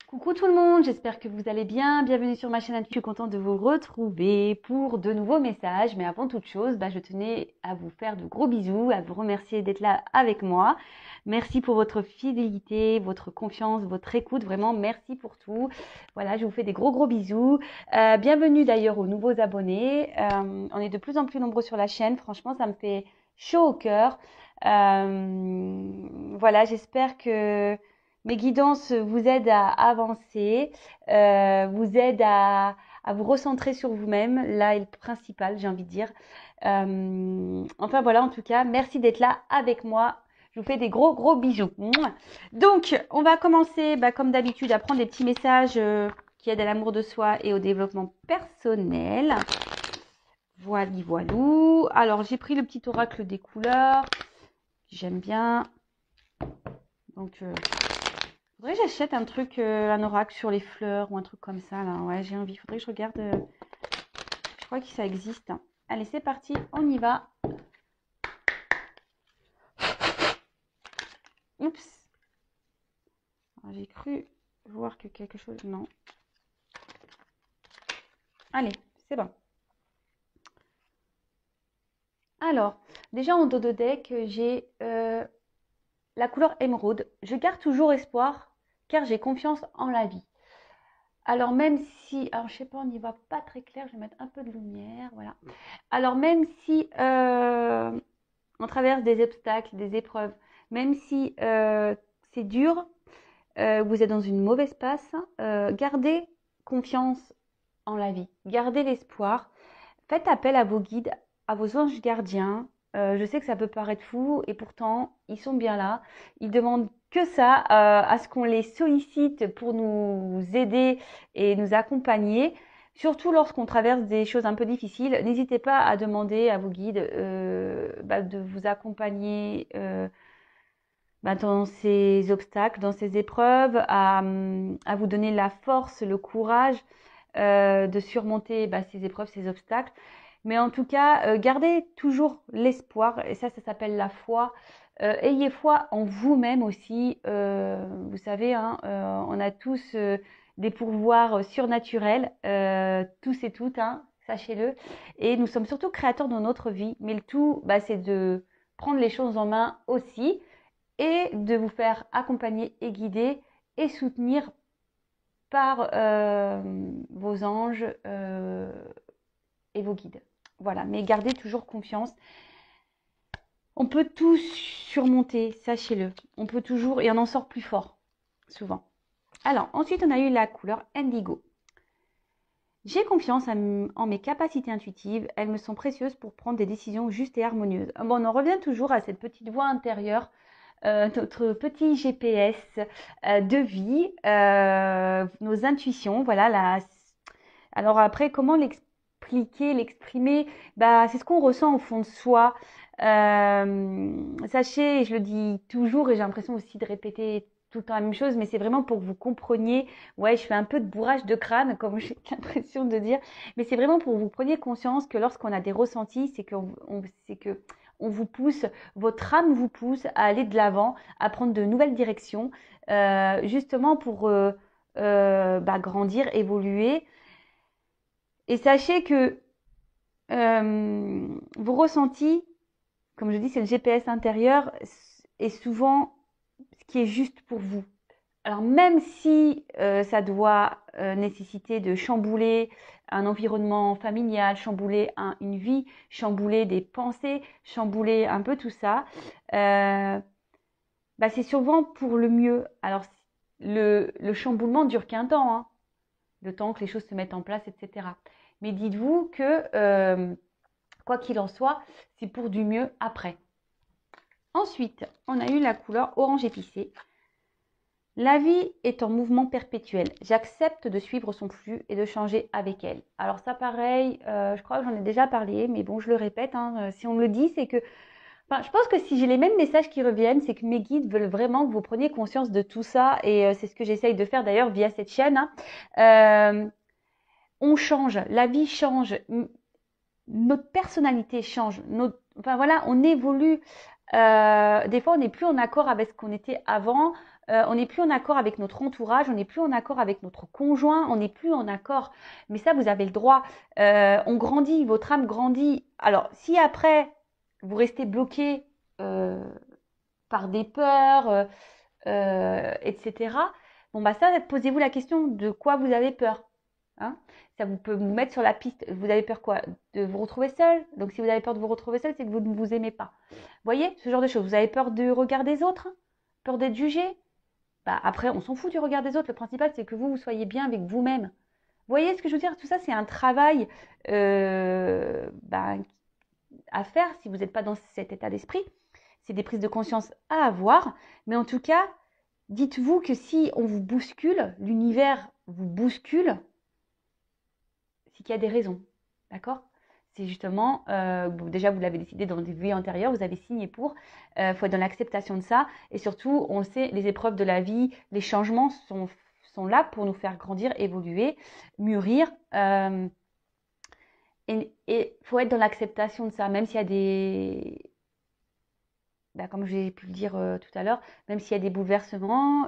Coucou tout le monde, j'espère que vous allez bien. Bienvenue sur ma chaîne. Je suis contente de vous retrouver pour de nouveaux messages. Mais avant toute chose, je tenais à vous faire de gros bisous, à vous remercier d'être là avec moi. Merci pour votre fidélité, votre confiance, votre écoute. Vraiment, merci pour tout. Voilà, je vous fais des gros bisous. Bienvenue d'ailleurs aux nouveaux abonnés. On est de plus en plus nombreux sur la chaîne. Franchement, ça me fait chaud au cœur. Voilà, j'espère que mes guidances vous aident à avancer, vous aident à vous recentrer sur vous-même. Là est le principal, j'ai envie de dire. Enfin voilà, en tout cas, merci d'être là avec moi. Je vous fais des gros bisous. Mouah. Donc, on va commencer, comme d'habitude, à prendre des petits messages qui aident à l'amour de soi et au développement personnel. Voilou. Alors, j'ai pris le petit oracle des couleurs. J'aime bien. Donc, faudrait que j'achète un truc, un oracle sur les fleurs ou un truc comme ça, là. Ouais, j'ai envie. Faudrait que je regarde. Je crois que ça existe. Allez, c'est parti. On y va. Oups. J'ai cru voir que quelque chose... Non. Allez, c'est bon. Alors, déjà en dos de deck, j'ai la couleur émeraude. Je garde toujours espoir car j'ai confiance en la vie. Alors même si, alors je sais pas, on n'y va pas très clair, je vais mettre un peu de lumière, voilà. Alors même si on traverse des obstacles, des épreuves, même si c'est dur, vous êtes dans une mauvaise passe, gardez confiance en la vie, gardez l'espoir, faites appel à vos guides, à vos anges gardiens. Je sais que ça peut paraître fou et pourtant ils sont bien là. Ils demandent que ça, à ce qu'on les sollicite pour nous aider et nous accompagner. Surtout lorsqu'on traverse des choses un peu difficiles, n'hésitez pas à demander à vos guides de vous accompagner dans ces obstacles, dans ces épreuves, à vous donner la force, le courage de surmonter ces épreuves, ces obstacles. Mais en tout cas, gardez toujours l'espoir, et ça s'appelle la foi. Ayez foi en vous-même aussi. Vous savez, on a tous des pouvoirs surnaturels, tous et toutes, sachez-le. Et nous sommes surtout créateurs de notre vie. Mais le tout, c'est de prendre les choses en main aussi et de vous faire accompagner et guider et soutenir par vos anges et vos guides. Voilà, mais gardez toujours confiance. On peut tout surmonter, sachez-le. On peut toujours, et on en sort plus fort, souvent. Alors, ensuite, on a eu la couleur indigo. J'ai confiance en mes capacités intuitives. Elles me sont précieuses pour prendre des décisions justes et harmonieuses. Bon, on en revient toujours à cette petite voix intérieure, notre petit GPS de vie, nos intuitions. Voilà. Alors après, comment l'exprimer, c'est ce qu'on ressent au fond de soi. Sachez, et je le dis toujours, et j'ai l'impression aussi de répéter tout le temps la même chose, mais c'est vraiment pour que vous compreniez. Ouais, je fais un peu de bourrage de crâne, comme j'ai l'impression de dire, mais c'est vraiment pour que vous preniez conscience que lorsqu'on a des ressentis, c'est que on vous pousse, votre âme vous pousse à aller de l'avant, à prendre de nouvelles directions, justement pour grandir, évoluer. Et sachez que vos ressentis, comme je dis, c'est le GPS intérieur, est souvent ce qui est juste pour vous. Alors même si ça doit nécessiter de chambouler un environnement familial, chambouler une vie, chambouler des pensées, chambouler un peu tout ça, c'est souvent pour le mieux. Alors le chamboulement dure qu'un temps, le temps que les choses se mettent en place, etc. Mais dites-vous que quoi qu'il en soit, c'est pour du mieux après. Ensuite, on a eu la couleur orange épicé. La vie est en mouvement perpétuel. J'accepte de suivre son flux et de changer avec elle. Alors ça, pareil, je crois que j'en ai déjà parlé, mais bon, je le répète. Si on me le dit, c'est que... je pense que si j'ai les mêmes messages qui reviennent, c'est que mes guides veulent vraiment que vous preniez conscience de tout ça. Et c'est ce que j'essaye de faire d'ailleurs via cette chaîne. On change, la vie change, notre personnalité change. On évolue Des fois, on n'est plus en accord avec ce qu'on était avant. On n'est plus en accord avec notre entourage, on n'est plus en accord avec notre conjoint, on n'est plus en accord. Mais ça, vous avez le droit. On grandit, votre âme grandit. Alors, si après, vous restez bloqué par des peurs, etc., bon, bah ça, posez-vous la question de quoi vous avez peur. Hein, ça vous peut vous mettre sur la piste. Vous avez peur quoi? De vous retrouver seul. Donc, si vous avez peur de vous retrouver seul, c'est que vous ne vous aimez pas. Vous voyez, ce genre de choses. Vous avez peur du regard des autres? Peur d'être jugé? Bah, après, on s'en fout du regard des autres. Le principal, c'est que vous soyez bien avec vous-même. Vous voyez ce que je veux dire? Tout ça, c'est un travail bah, à faire si vous n'êtes pas dans cet état d'esprit. C'est des prises de conscience à avoir. Mais en tout cas, dites-vous que si on vous bouscule, l'univers vous bouscule, c'est qu'il y a des raisons. D'accord? C'est justement, bon, déjà vous l'avez décidé dans des vies antérieures, vous avez signé pour, faut être dans l'acceptation de ça. Et surtout, on sait, les épreuves de la vie, les changements sont là pour nous faire grandir, évoluer, mûrir. Et faut être dans l'acceptation de ça, même s'il y a des, bah, comme j'ai pu le dire tout à l'heure, même s'il y a des bouleversements,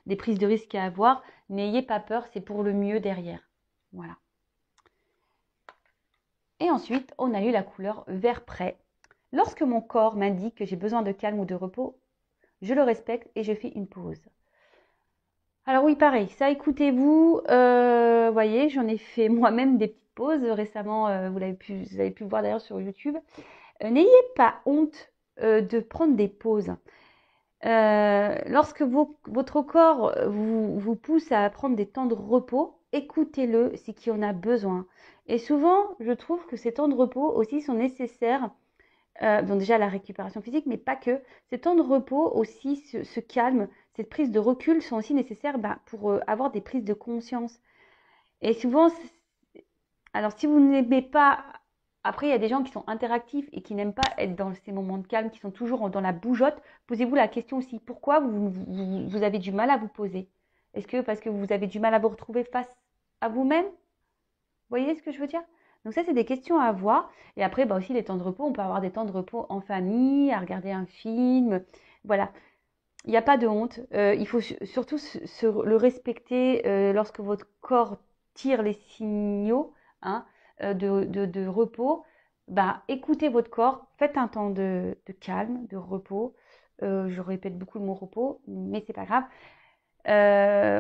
des prises de risques à avoir, n'ayez pas peur, c'est pour le mieux derrière. Voilà. Et ensuite, on a eu la couleur vert prêt. Lorsque mon corps m'indique que j'ai besoin de calme ou de repos, je le respecte et je fais une pause. Alors oui, pareil, ça écoutez-vous, voyez, j'en ai fait moi-même des petites pauses récemment, vous avez pu le voir d'ailleurs sur YouTube. N'ayez pas honte de prendre des pauses. Lorsque votre corps vous pousse à prendre des temps de repos, écoutez-le, c'est qu'il en a besoin. Et souvent, je trouve que ces temps de repos aussi sont nécessaires, donc déjà la récupération physique, mais pas que. Ces temps de repos aussi, ce calme, cette prise de recul sont aussi nécessaires pour avoir des prises de conscience. Et souvent, alors si vous n'aimez pas, après il y a des gens qui sont interactifs et qui n'aiment pas être dans ces moments de calme, qui sont toujours dans la bougeotte, posez-vous la question aussi, pourquoi vous avez du mal à vous poser? Est-ce que parce que vous avez du mal à vous retrouver face à vous-même? Vous voyez ce que je veux dire? Donc ça, c'est des questions à avoir. Et après, bah aussi les temps de repos, on peut avoir des temps de repos en famille, à regarder un film. Voilà, il n'y a pas de honte. Il faut surtout le respecter lorsque votre corps tire les signaux, hein, de repos. Bah, écoutez votre corps, faites un temps de calme, de repos. Je répète beaucoup le mot repos, mais c'est pas grave.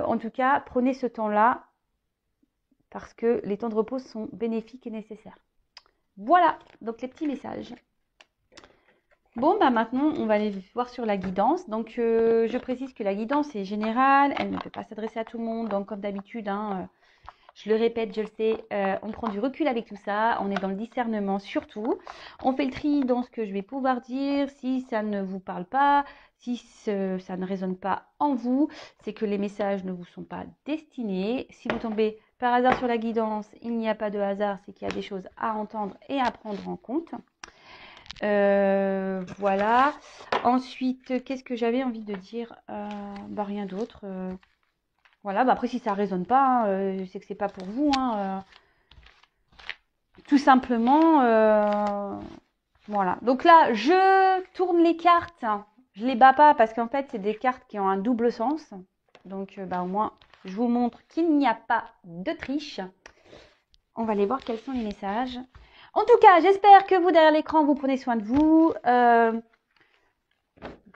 En tout cas, prenez ce temps-là parce que les temps de repos sont bénéfiques et nécessaires. Voilà, donc les petits messages. Bon, bah maintenant, on va aller voir sur la guidance. Donc, je précise que la guidance est générale, elle ne peut pas s'adresser à tout le monde. Donc, comme d'habitude, hein, je le répète, je le sais, on prend du recul avec tout ça. On est dans le discernement surtout. On fait le tri dans ce que je vais pouvoir dire. Si ça ne vous parle pas, si ça ne résonne pas en vous, c'est que les messages ne vous sont pas destinés. Si vous tombez par hasard sur la guidance, il n'y a pas de hasard, c'est qu'il y a des choses à entendre et à prendre en compte. Voilà. Ensuite, qu'est-ce que j'avais envie de dire? Bah, rien d'autre. Voilà. Bah, après, si ça résonne pas, c'est que c'est pas pour vous. Hein, tout simplement. Voilà. Donc là, je tourne les cartes. Je les bats pas parce qu'en fait, c'est des cartes qui ont un double sens. Donc, bah, au moins, je vous montre qu'il n'y a pas de triche. On va aller voir quels sont les messages. En tout cas, j'espère que vous, derrière l'écran, vous prenez soin de vous,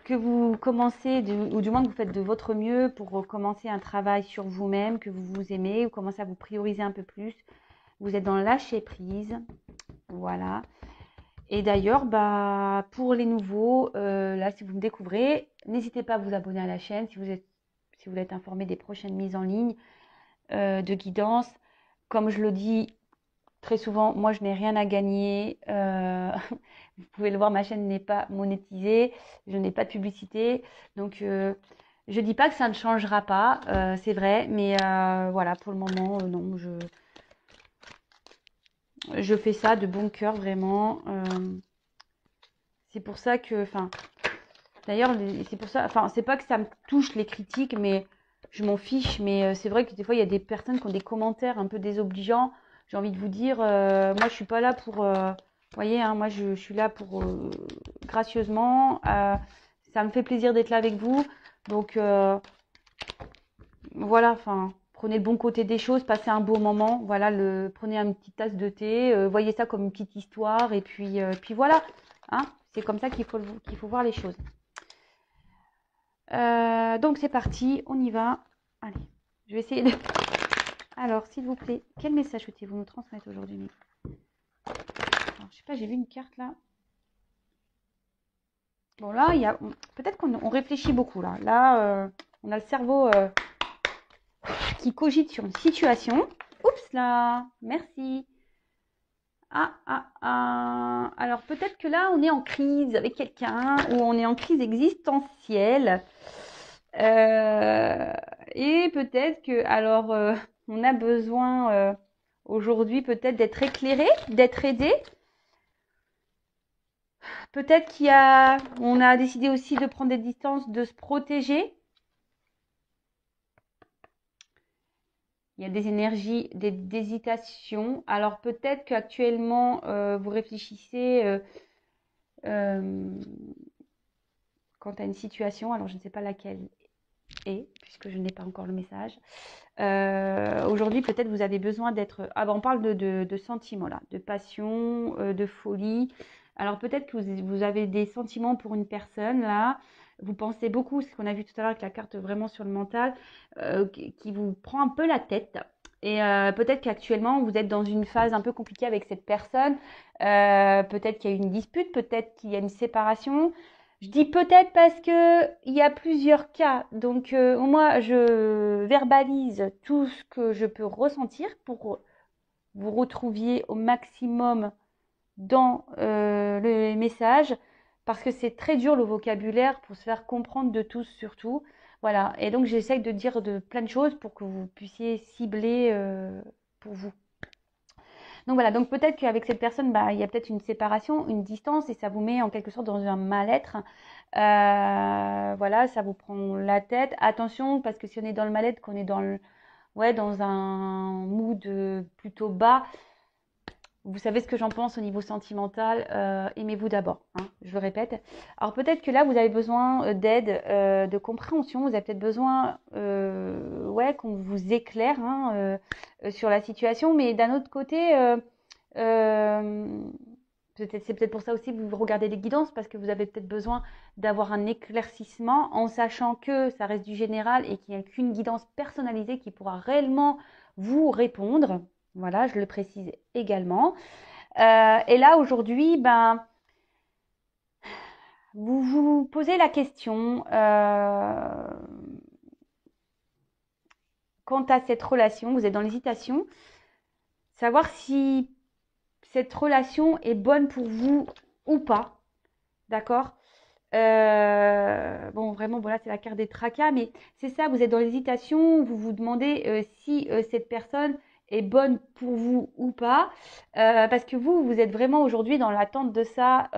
que vous commencez, ou du moins que vous faites de votre mieux pour commencer un travail sur vous-même, que vous vous aimez, vous commencez à vous prioriser un peu plus. Vous êtes dans le lâcher prise. Voilà. Et d'ailleurs, bah, pour les nouveaux, là, si vous me découvrez, n'hésitez pas à vous abonner à la chaîne si vous voulez être informé des prochaines mises en ligne de guidance. Comme je le dis très souvent, moi, je n'ai rien à gagner. Vous pouvez le voir, ma chaîne n'est pas monétisée. Je n'ai pas de publicité. Donc, je ne dis pas que ça ne changera pas. C'est vrai. Mais voilà, pour le moment, non. Je fais ça de bon cœur, vraiment. C'est pour ça que... Enfin, d'ailleurs, c'est pour ça... Enfin, c'est pas que ça me touche les critiques, mais je m'en fiche. Mais c'est vrai que des fois, il y a des personnes qui ont des commentaires un peu désobligeants. J'ai envie de vous dire, moi, je suis pas là Vous voyez, hein, moi, je suis là pour gracieusement. Ça me fait plaisir d'être là avec vous. Donc, voilà, enfin, prenez le bon côté des choses, passez un beau moment. Voilà, prenez une petite tasse de thé, voyez ça comme une petite histoire. Et puis voilà, hein, c'est comme ça qu'il faut voir les choses. Donc, c'est parti, on y va. Allez, je vais essayer de... Alors, s'il vous plaît, quel message souhaitez-vous nous transmettre aujourd'hui? Alors, je sais pas, j'ai vu une carte là. Bon, là, il y a... peut-être qu'on réfléchit beaucoup là. Là, on a le cerveau qui cogite sur une situation. Oups là, merci. Alors, peut-être que là, on est en crise avec quelqu'un ou on est en crise existentielle. Et peut-être que, alors, on a besoin aujourd'hui peut-être d'être éclairé, d'être aidé. Peut-être on a décidé aussi de prendre des distances, de se protéger. Il y a des énergies, des hésitations. Alors peut-être qu'actuellement, vous réfléchissez quant à une situation. Alors je ne sais pas laquelle est, puisque je n'ai pas encore le message. Aujourd'hui, peut-être vous avez besoin d'être... Ah ben, on parle de sentiments là, de passion, de folie. Alors peut-être que vous avez des sentiments pour une personne là. Vous pensez beaucoup, ce qu'on a vu tout à l'heure avec la carte vraiment sur le mental, qui vous prend un peu la tête. Et peut-être qu'actuellement, vous êtes dans une phase un peu compliquée avec cette personne. Peut-être qu'il y a une dispute, peut-être qu'il y a une séparation. Je dis peut-être parce que il y a plusieurs cas. Donc, moi, je verbalise tout ce que je peux ressentir pour vous retrouviez au maximum dans le message. Parce que c'est très dur le vocabulaire pour se faire comprendre de tous surtout. Voilà. Et donc, j'essaye de dire plein de choses pour que vous puissiez cibler pour vous. Donc voilà, donc peut-être qu'avec cette personne, bah, il y a peut-être une séparation, une distance, et ça vous met en quelque sorte dans un mal-être. Voilà, ça vous prend la tête. Attention, parce que si on est dans le mal-être, qu'on est dans un mood plutôt bas, vous savez ce que j'en pense au niveau sentimental, aimez-vous d'abord, hein, je le répète. Alors peut-être que là, vous avez besoin d'aide, de compréhension, vous avez peut-être besoin qu'on vous éclaire hein, sur la situation, mais d'un autre côté, c'est peut-être pour ça aussi que vous regardez les guidances, parce que vous avez peut-être besoin d'avoir un éclaircissement en sachant que ça reste du général et qu'il n'y a qu'une guidance personnalisée qui pourra réellement vous répondre. Voilà, je le précise également. Et là, aujourd'hui, ben, vous vous posez la question quant à cette relation, vous êtes dans l'hésitation, savoir si cette relation est bonne pour vous ou pas, d'accord? Bon, vraiment, voilà, c'est la carte des tracas, mais c'est ça, vous êtes dans l'hésitation, vous vous demandez si cette personne est bonne pour vous ou pas, parce que vous êtes vraiment aujourd'hui dans l'attente de ça,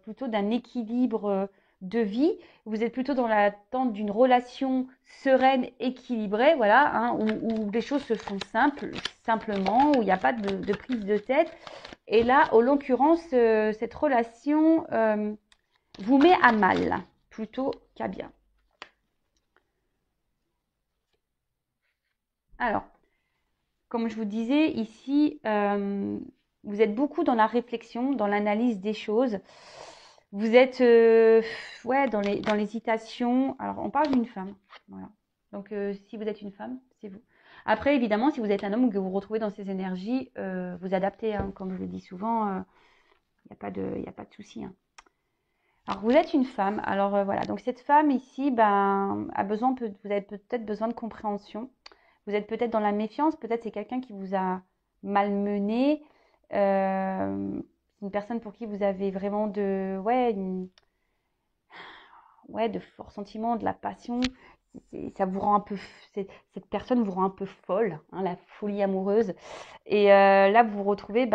plutôt d'un équilibre de vie, vous êtes plutôt dans l'attente d'une relation sereine, équilibrée, voilà, hein, où les choses se font simplement, où il n'y a pas de prise de tête. Et là, en l'occurrence, cette relation vous met à mal plutôt qu'à bien. Alors, comme je vous disais ici, vous êtes beaucoup dans la réflexion, dans l'analyse des choses. Vous êtes dans l'hésitation. Alors, on parle d'une femme. Voilà. Donc, si vous êtes une femme, c'est vous. Après, évidemment, si vous êtes un homme ou que vous vous retrouvez dans ces énergies, vous adaptez. Hein, comme je le dis souvent, il n'y a pas de souci. Hein. Alors, vous êtes une femme. Alors, voilà. Donc, cette femme ici, ben, vous avez peut-être besoin de compréhension. Vous êtes peut-être dans la méfiance. Peut-être c'est quelqu'un qui vous a malmené. Une personne pour qui vous avez vraiment de forts sentiments, de la passion. Ça vous rend un peu, cette personne vous rend un peu folle, hein, la folie amoureuse. Et là, vous vous retrouvez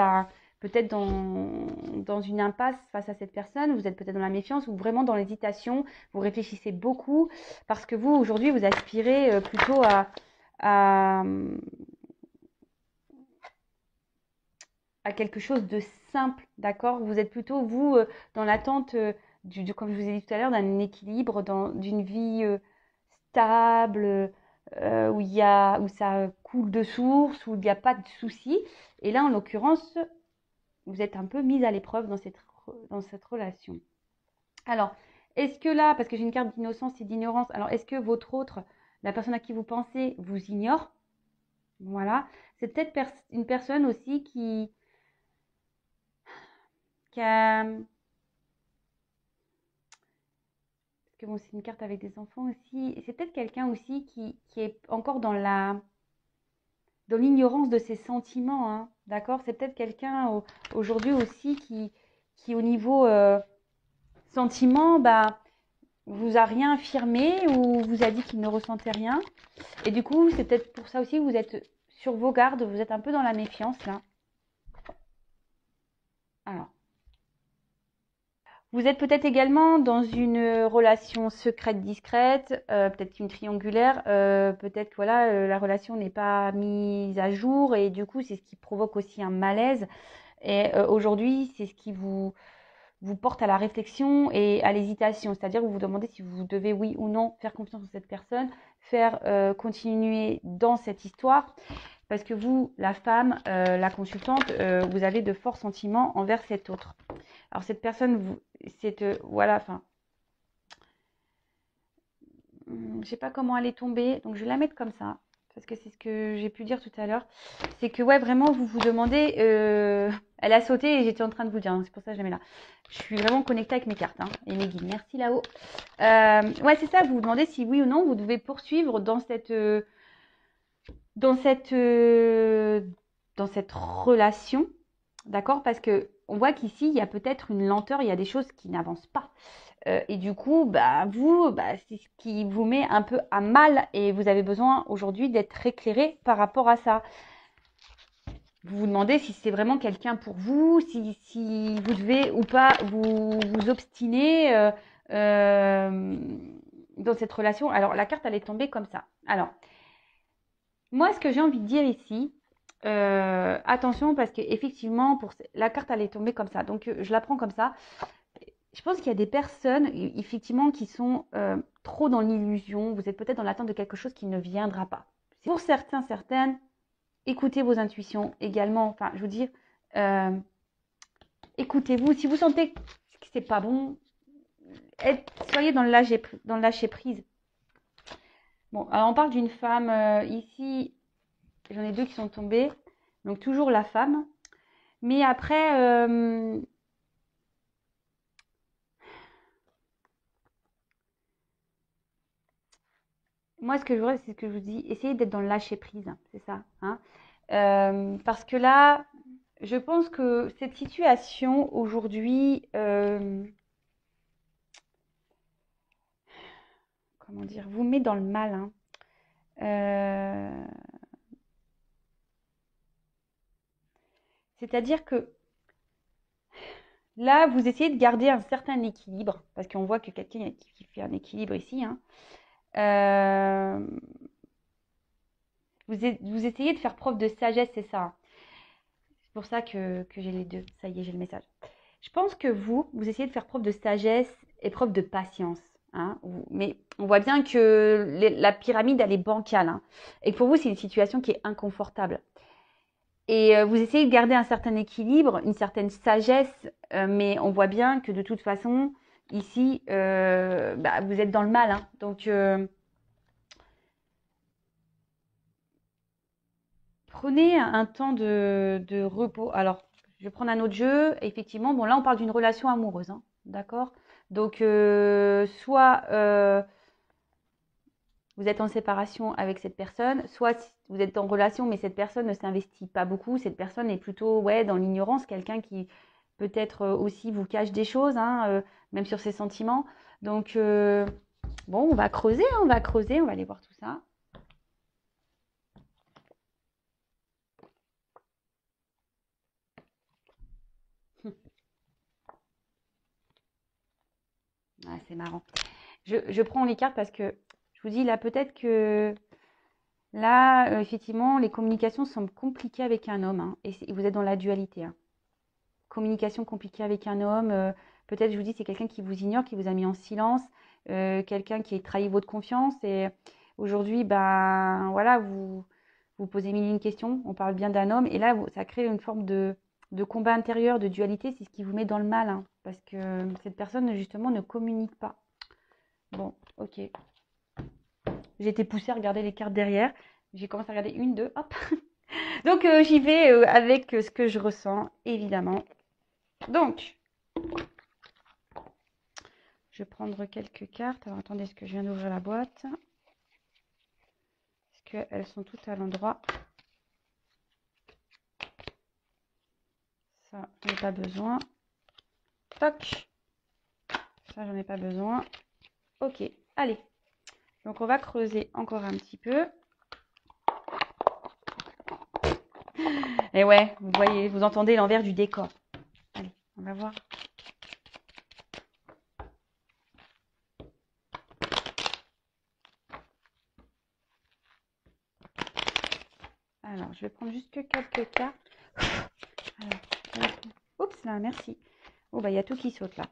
peut-être dans une impasse face à cette personne. Vous êtes peut-être dans la méfiance ou vraiment dans l'hésitation. Vous réfléchissez beaucoup parce que vous, aujourd'hui, vous aspirez plutôt à quelque chose de simple, d'accord? Vous êtes plutôt, vous, dans l'attente, comme je vous ai dit tout à l'heure, d'un équilibre, d'une vie stable, où ça coule de source, où il n'y a pas de soucis. Et là, en l'occurrence, vous êtes un peu mise à l'épreuve dans cette relation. Alors, est-ce que là, parce que j'ai une carte d'innocence et d'ignorance, alors est-ce que votre autre, la personne à qui vous pensez, vous ignore? Voilà. C'est peut-être une personne aussi qui a... Parce que bon, c'est une carte avec des enfants aussi. Et c'est peut-être quelqu'un aussi qui est encore dans l'ignorance de ses sentiments, hein, d'accord? C'est peut-être quelqu'un aujourd'hui aussi qui au niveau sentiment, bah, vous a rien affirmé ou vous a dit qu'il ne ressentait rien. Et du coup, c'est peut-être pour ça aussi que vous êtes sur vos gardes, vous êtes un peu dans la méfiance là. Alors, vous êtes peut-être également dans une relation secrète discrète, peut-être une triangulaire, peut-être que voilà, la relation n'est pas mise à jour et du coup, c'est ce qui provoque aussi un malaise. Et aujourd'hui, c'est ce qui vous porte à la réflexion et à l'hésitation, c'est-à-dire vous vous demandez si vous devez oui ou non faire confiance en cette personne, faire continuer dans cette histoire, parce que vous, la femme, la consultante, vous avez de forts sentiments envers cet autre. Alors cette personne, voilà, enfin, je sais pas comment elle est tombée, donc je vais la mettre comme ça, parce que c'est ce que j'ai pu dire tout à l'heure. C'est que ouais, vraiment, vous vous demandez, elle a sauté et j'étais en train de vous dire, hein, c'est pour ça que je la mets là. Je suis vraiment connectée avec mes cartes hein, et mes guides. Merci là-haut. Ouais, c'est ça, vous vous demandez si oui ou non vous devez poursuivre dans cette, euh, dans cette relation, d'accord? Parce que on voit qu'ici, il y a peut-être une lenteur, il y a des choses qui n'avancent pas. Et du coup, bah, vous, bah, c'est ce qui vous met un peu à mal et vous avez besoin aujourd'hui d'être éclairé par rapport à ça. Vous vous demandez si c'est vraiment quelqu'un pour vous, si vous devez ou pas vous obstiner dans cette relation. Alors, la carte, elle est tombée comme ça. Alors, moi, ce que j'ai envie de dire ici, attention parce qu'effectivement, la carte, elle est tombée comme ça. Donc, je la prends comme ça. Je pense qu'il y a des personnes, effectivement, qui sont trop dans l'illusion. Vous êtes peut-être dans l'attente de quelque chose qui ne viendra pas. Pour certains, certaines, écoutez vos intuitions également. Enfin, je veux dire, écoutez-vous. Si vous sentez que c'est pas bon, soyez dans le lâcher prise. Bon, alors on parle d'une femme ici. J'en ai deux qui sont tombés. Donc toujours la femme. Mais après, moi ce que je voudrais, c'est ce que je vous dis, essayez d'être dans le lâcher prise. C'est ça. Hein. Parce que là, je pense que cette situation aujourd'hui, comment dire, vous met dans le mal. Hein. C'est-à-dire que là, vous essayez de garder un certain équilibre, parce qu'on voit que quelqu'un qui fait un équilibre ici. Hein. Euh, vous essayez de faire preuve de sagesse, c'est ça. C'est pour ça que j'ai les deux. Ça y est, j'ai le message. Je pense que vous essayez de faire preuve de sagesse et preuve de patience. Hein, mais on voit bien que la pyramide, elle est bancale. Hein, et que pour vous, c'est une situation qui est inconfortable. Et vous essayez de garder un certain équilibre, une certaine sagesse, mais on voit bien que de toute façon, ici, bah, vous êtes dans le mal. Hein, donc, prenez un temps de repos. Alors, je vais prendre un autre jeu. Effectivement, bon, là, on parle d'une relation amoureuse. Hein, d'accord? Donc, soit vous êtes en séparation avec cette personne, soit vous êtes en relation, mais cette personne ne s'investit pas beaucoup. Cette personne est plutôt ouais, dans l'ignorance, quelqu'un qui peut-être aussi vous cache des choses, hein, même sur ses sentiments. Donc, bon, on va creuser, hein, on va creuser, on va aller voir tout ça. Ah, c'est marrant. Je prends les cartes parce que je vous dis là, peut-être que là, effectivement, les communications semblent compliquées avec un homme hein, et vous êtes dans la dualité. Hein. communication compliquée avec un homme. Peut-être, je vous dis, c'est quelqu'un qui vous ignore, qui vous a mis en silence, quelqu'un qui a trahi votre confiance. Et aujourd'hui, ben voilà, vous posez mille et une questions. On parle bien d'un homme. Et là, ça crée une forme de combat intérieur, de dualité. C'est ce qui vous met dans le mal, hein, parce que cette personne, justement, ne communique pas. Bon, ok. J'ai été poussée à regarder les cartes derrière. J'ai commencé à regarder une, deux, hop. Donc, j'y vais avec ce que je ressens, évidemment. Donc, je vais prendre quelques cartes. Alors, attendez, est-ce que je viens d'ouvrir la boîte? Est-ce qu'elles sont toutes à l'endroit? Ça, j'en ai pas besoin. Toc. Ça, j'en ai pas besoin. Ok, allez. Donc, on va creuser encore un petit peu. Et ouais, vous voyez, vous entendez l'envers du décor. Allez, on va voir. Alors, je vais prendre juste quelques cartes. Alors, oups, là, merci. Oh, bah, il y a tout qui saute là.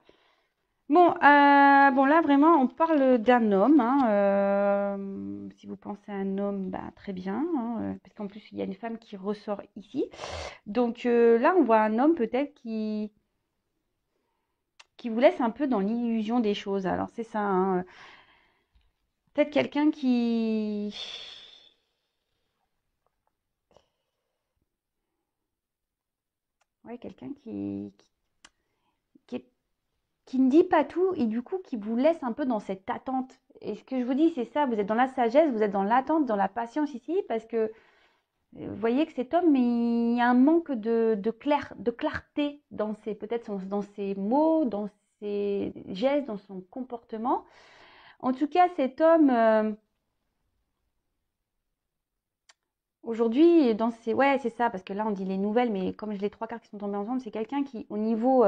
Bon, bon, là, vraiment, on parle d'un homme. Hein, si vous pensez à un homme, bah, très bien. Hein, parce qu'en plus, il y a une femme qui ressort ici. Donc là, on voit un homme peut-être qui vous laisse un peu dans l'illusion des choses. Alors, c'est ça. Hein, peut-être quelqu'un qui... Ouais, quelqu'un qui est qui ne dit pas tout et du coup qui vous laisse un peu dans cette attente. Et ce que je vous dis, c'est ça, vous êtes dans la sagesse, vous êtes dans l'attente, dans la patience ici, parce que vous voyez que cet homme, il y a un manque de clarté dans peut-être dans ses mots, dans ses gestes, dans son comportement. En tout cas, cet homme, aujourd'hui, ouais, c'est ça, parce que là, on dit les nouvelles, mais comme j'ai les trois cartes qui sont tombées ensemble, c'est quelqu'un qui, au niveau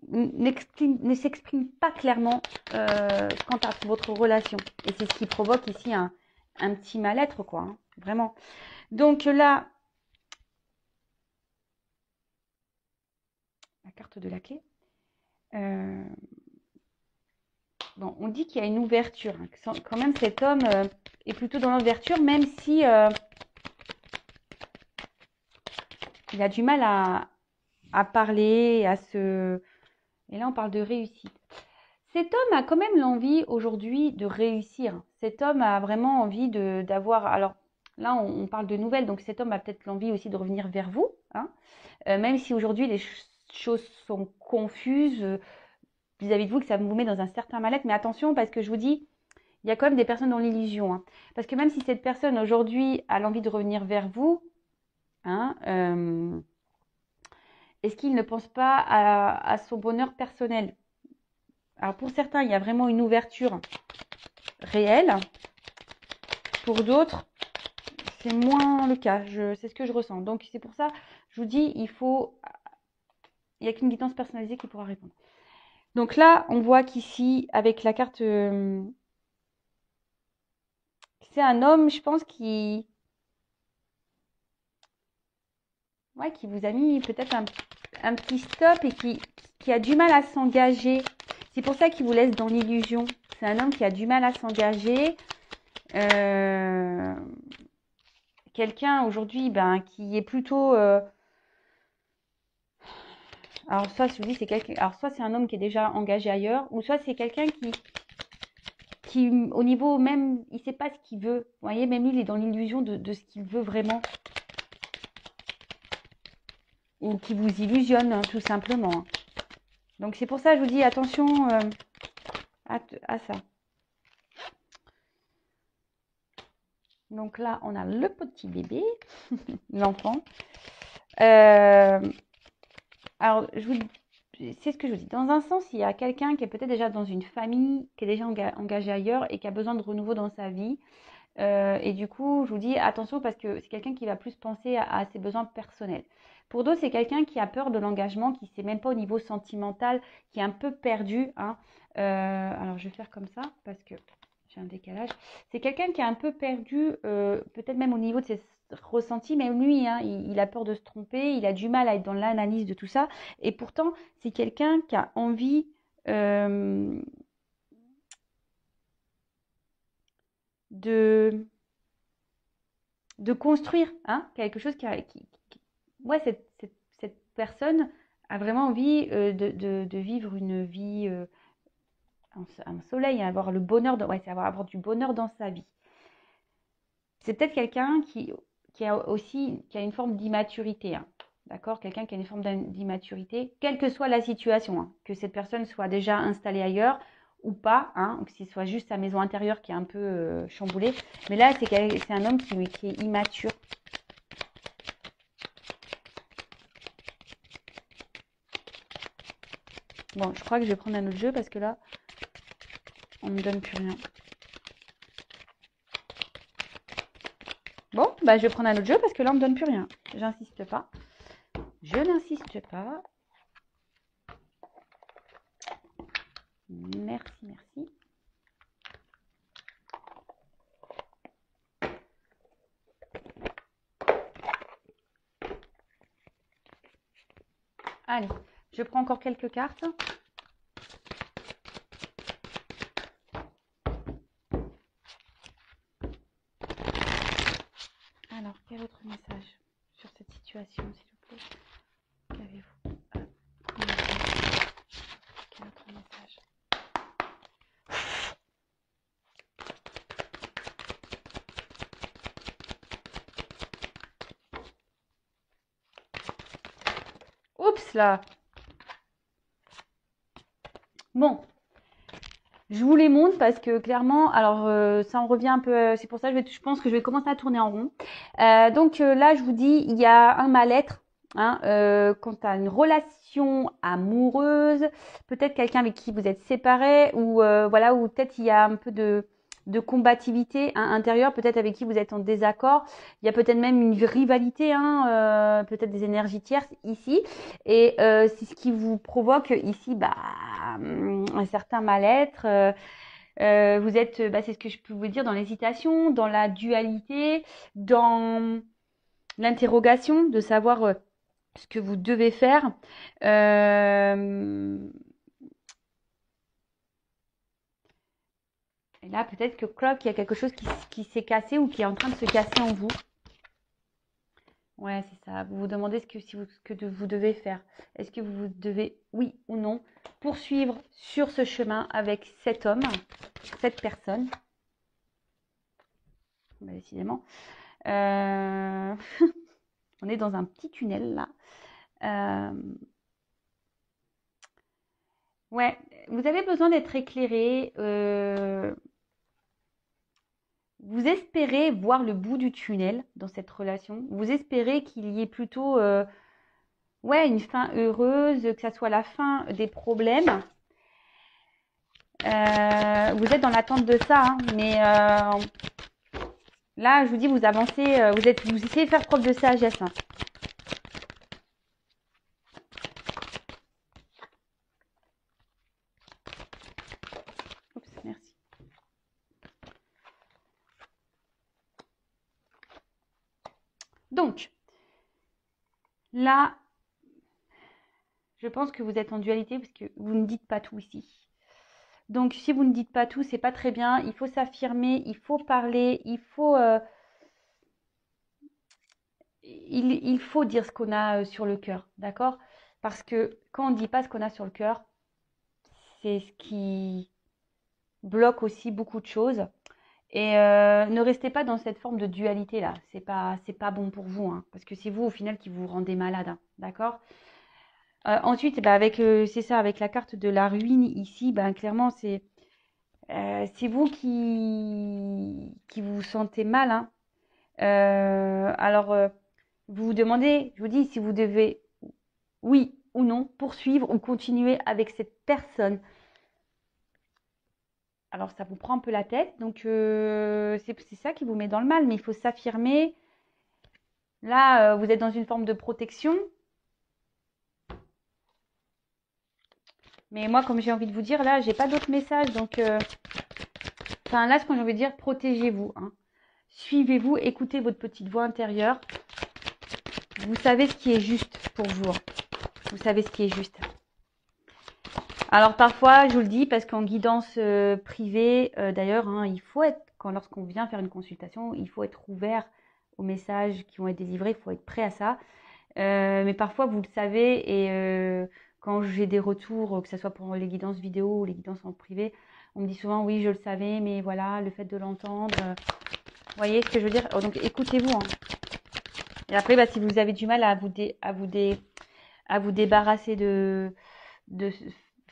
ne s'exprime pas clairement quant à votre relation. Et c'est ce qui provoque ici un petit mal-être, quoi. Hein, vraiment. Donc là, la carte de la clé. Bon, on dit qu'il y a une ouverture. Hein, quand même, cet homme est plutôt dans l'ouverture, même si il a du mal à parler, à se... Et là, on parle de réussite. Cet homme a quand même l'envie aujourd'hui de réussir. Cet homme a vraiment envie d'avoir... Alors là, on parle de nouvelles, donc cet homme a peut-être l'envie aussi de revenir vers vous. Hein, même si aujourd'hui, les choses sont confuses vis-à-vis de vous, que ça vous met dans un certain mal-être. Mais attention, parce que je vous dis, il y a quand même des personnes dans l'illusion. Hein, parce que même si cette personne aujourd'hui a l'envie de revenir vers vous, hein, est-ce qu'il ne pense pas à son bonheur personnel? Alors pour certains, il y a vraiment une ouverture réelle. Pour d'autres, c'est moins le cas. C'est ce que je ressens. Donc c'est pour ça, je vous dis, il n'y a qu'une guidance personnalisée qui pourra répondre. Donc là, on voit qu'ici, avec la carte, c'est un homme, je pense, qui vous a mis peut-être un petit stop et qui a du mal à s'engager. C'est pour ça qu'il vous laisse dans l'illusion. C'est un homme qui a du mal à s'engager. Quelqu'un aujourd'hui qui est plutôt... alors soit je vous dis c'est quelqu'un, alors soit c'est un homme qui est déjà engagé ailleurs, ou soit c'est quelqu'un qui au niveau même, il sait pas ce qu'il veut. Vous voyez, même lui, il est dans l'illusion de ce qu'il veut vraiment. Ou qui vous illusionne, hein, tout simplement. Donc c'est pour ça que je vous dis attention à ça. Donc là, on a le petit bébé, l'enfant. Alors, c'est ce que je vous dis. Dans un sens, il y a quelqu'un qui est peut-être déjà dans une famille, qui est déjà engagé ailleurs et qui a besoin de renouveau dans sa vie. Et du coup, je vous dis attention parce que c'est quelqu'un qui va plus penser à ses besoins personnels. Pour d'autres, c'est quelqu'un qui a peur de l'engagement, qui ne sait même pas au niveau sentimental, qui est un peu perdu. Hein. Alors, je vais faire comme ça parce que j'ai un décalage. C'est quelqu'un qui est un peu perdu, peut-être même au niveau de ressenti, même lui, hein, il a peur de se tromper, il a du mal à être dans l'analyse de tout ça. Et pourtant, c'est quelqu'un qui a envie de, de construire hein, quelque chose ouais, cette personne a vraiment envie de vivre une vie, un soleil, hein, avoir le bonheur, ouais, c'est avoir du bonheur dans sa vie. C'est peut-être quelqu'un qui a aussi qui a une forme d'immaturité, hein, d'accord? Quelqu'un qui a une forme d'immaturité, quelle que soit la situation, hein, que cette personne soit déjà installée ailleurs ou pas, hein, ou que ce soit juste sa maison intérieure qui est un peu chamboulée. Mais là, c'est un homme qui est immature. Bon, je crois que je vais prendre un autre jeu parce que là, on ne me donne plus rien. Bon, bah je vais prendre un autre jeu parce que là, on ne me donne plus rien. J'insiste pas. Je n'insiste pas. Merci, merci. Allez, je prends encore quelques cartes. Alors, quel autre message sur cette situation, s'il vous plaît? Qu'avez-vous? Quel autre message? Oups là. Bon, je vous les montre parce que clairement, alors ça en revient un peu. C'est pour ça que je pense que je vais commencer à tourner en rond. Donc là, je vous dis, il y a un mal-être. Hein, quant à une relation amoureuse, peut-être quelqu'un avec qui vous êtes séparés ou voilà, ou peut-être il y a un peu de combativité hein, intérieure, peut-être avec qui vous êtes en désaccord. Il y a peut-être même une rivalité, hein, peut-être des énergies tierces ici. Et c'est ce qui vous provoque ici un certain mal-être. Vous êtes, c'est ce que je peux vous dire, dans l'hésitation, dans la dualité, dans l'interrogation de savoir ce que vous devez faire. Et là, peut-être que il y a quelque chose qui s'est cassé ou qui est en train de se casser en vous. Ouais, c'est ça. Vous vous demandez ce que vous devez faire. Est-ce que vous devez, oui ou non, poursuivre sur ce chemin avec cet homme, cette personne. Bah, décidément. On est dans un petit tunnel là. Ouais, vous avez besoin d'être éclairé. Vous espérez voir le bout du tunnel dans cette relation. Vous espérez qu'il y ait plutôt ouais, une fin heureuse, que ça soit la fin des problèmes. Vous êtes dans l'attente de ça, hein, mais là, je vous dis, vous avancez, vous essayez de faire preuve de sagesse. Hein. Oups, merci. Donc, là, je pense que vous êtes en dualité parce que vous ne dites pas tout ici. Donc, si vous ne dites pas tout, c'est pas très bien. Il faut s'affirmer, il faut parler, il faut dire ce qu'on a sur le cœur, d'accord? Parce que quand on ne dit pas ce qu'on a sur le cœur, c'est ce qui bloque aussi beaucoup de choses. Et ne restez pas dans cette forme de dualité là. C'est pas bon pour vous, hein, parce que c'est vous au final qui vous rendez malade, hein, d'accord? Ensuite, c'est ça, avec la carte de la ruine ici, clairement c'est vous qui vous sentez mal, hein. Alors vous vous demandez, je vous dis, si vous devez, oui ou non, poursuivre ou continuer avec cette personne. Alors, ça vous prend un peu la tête. Donc, c'est ça qui vous met dans le mal. Mais il faut s'affirmer. Là, vous êtes dans une forme de protection. Mais moi, comme j'ai envie de vous dire, là, j'ai pas d'autres messages. Donc, là, ce que j'ai envie de dire, protégez-vous. Hein. Suivez-vous, écoutez votre petite voix intérieure. Vous savez ce qui est juste pour vous. Vous savez ce qui est juste. Alors parfois, je vous le dis, parce qu'en guidance privée, d'ailleurs, hein, il faut être, lorsqu'on vient faire une consultation, il faut être ouvert aux messages qui vont être délivrés, il faut être prêt à ça. Mais parfois, vous le savez, et quand j'ai des retours, que ce soit pour les guidances vidéo ou les guidances en privé, on me dit souvent, oui, je le savais, mais voilà, le fait de l'entendre, vous voyez ce que je veux dire? Donc écoutez-vous, hein. Et après, bah, si vous avez du mal à vous débarrasser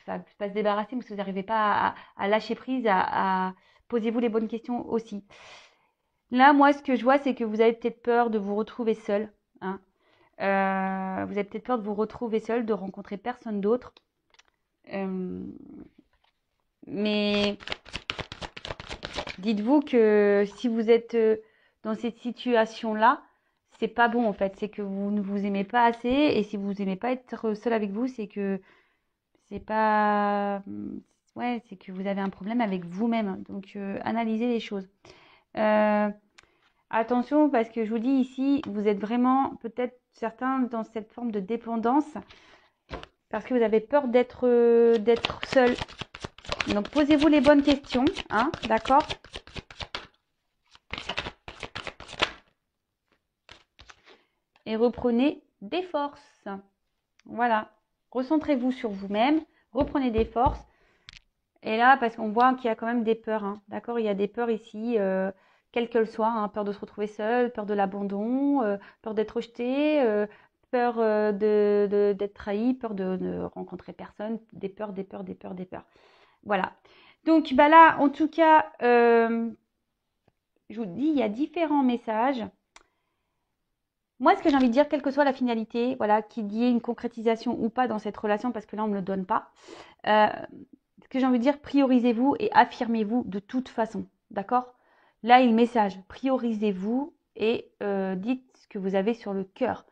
enfin, pas se débarrasser, mais si vous n'arrivez pas à lâcher prise, posez-vous les bonnes questions aussi. Là, moi, ce que je vois, c'est que vous avez peut-être peur de vous retrouver seul, hein. Vous avez peut-être peur de vous retrouver seul, de rencontrer personne d'autre. Mais dites-vous que si vous êtes dans cette situation-là, c'est pas bon en fait. C'est que vous ne vous aimez pas assez. Et si vous aimez pas être seul avec vous, c'est que c'est pas. Ouais, c'est que vous avez un problème avec vous-même. Donc analysez les choses. Attention, parce que je vous dis ici, vous êtes vraiment peut-être certains dans cette forme de dépendance parce que vous avez peur d'être seul. Donc posez-vous les bonnes questions, hein, d'accord? Et reprenez des forces. Voilà. Recentrez-vous sur vous-même, reprenez des forces. Et là, parce qu'on voit qu'il y a quand même des peurs, hein, d'accord? Il y a des peurs ici, quelles qu'elles soient, hein, peur de se retrouver seul, peur de l'abandon, peur d'être rejeté, peur d'être trahi, peur de ne rencontrer personne, des peurs, des peurs, des peurs, des peurs. Voilà. Donc bah là, en tout cas, je vous dis, il y a différents messages. Moi, ce que j'ai envie de dire, quelle que soit la finalité, voilà, qu'il y ait une concrétisation ou pas dans cette relation, parce que là, on ne me le donne pas, ce que j'ai envie de dire, priorisez-vous et affirmez-vous de toute façon, d'accord? Là, il y a le message, priorisez-vous et dites ce que vous avez sur le cœur.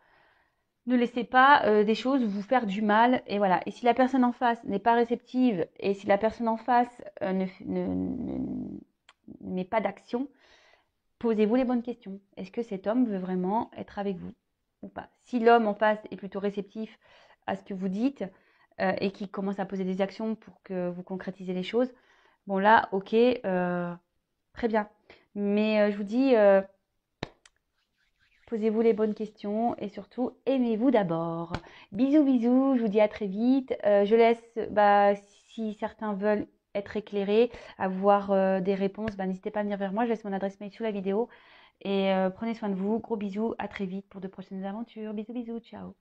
Ne laissez pas des choses vous faire du mal, et voilà. Et si la personne en face n'est pas réceptive, et si la personne en face ne met pas d'action, posez-vous les bonnes questions. Est-ce que cet homme veut vraiment être avec vous ou pas? Si l'homme en face est plutôt réceptif à ce que vous dites et qui commence à poser des actions pour que vous concrétisez les choses, bon là, ok, très bien. Mais je vous dis, posez-vous les bonnes questions et surtout, aimez-vous d'abord. Bisous, bisous, je vous dis à très vite. Je laisse, si certains veulent être éclairés, avoir des réponses, n'hésitez pas à venir vers moi. Je laisse mon adresse mail sous la vidéo. Et prenez soin de vous. Gros bisous. À très vite pour de prochaines aventures. Bisous, bisous. Ciao.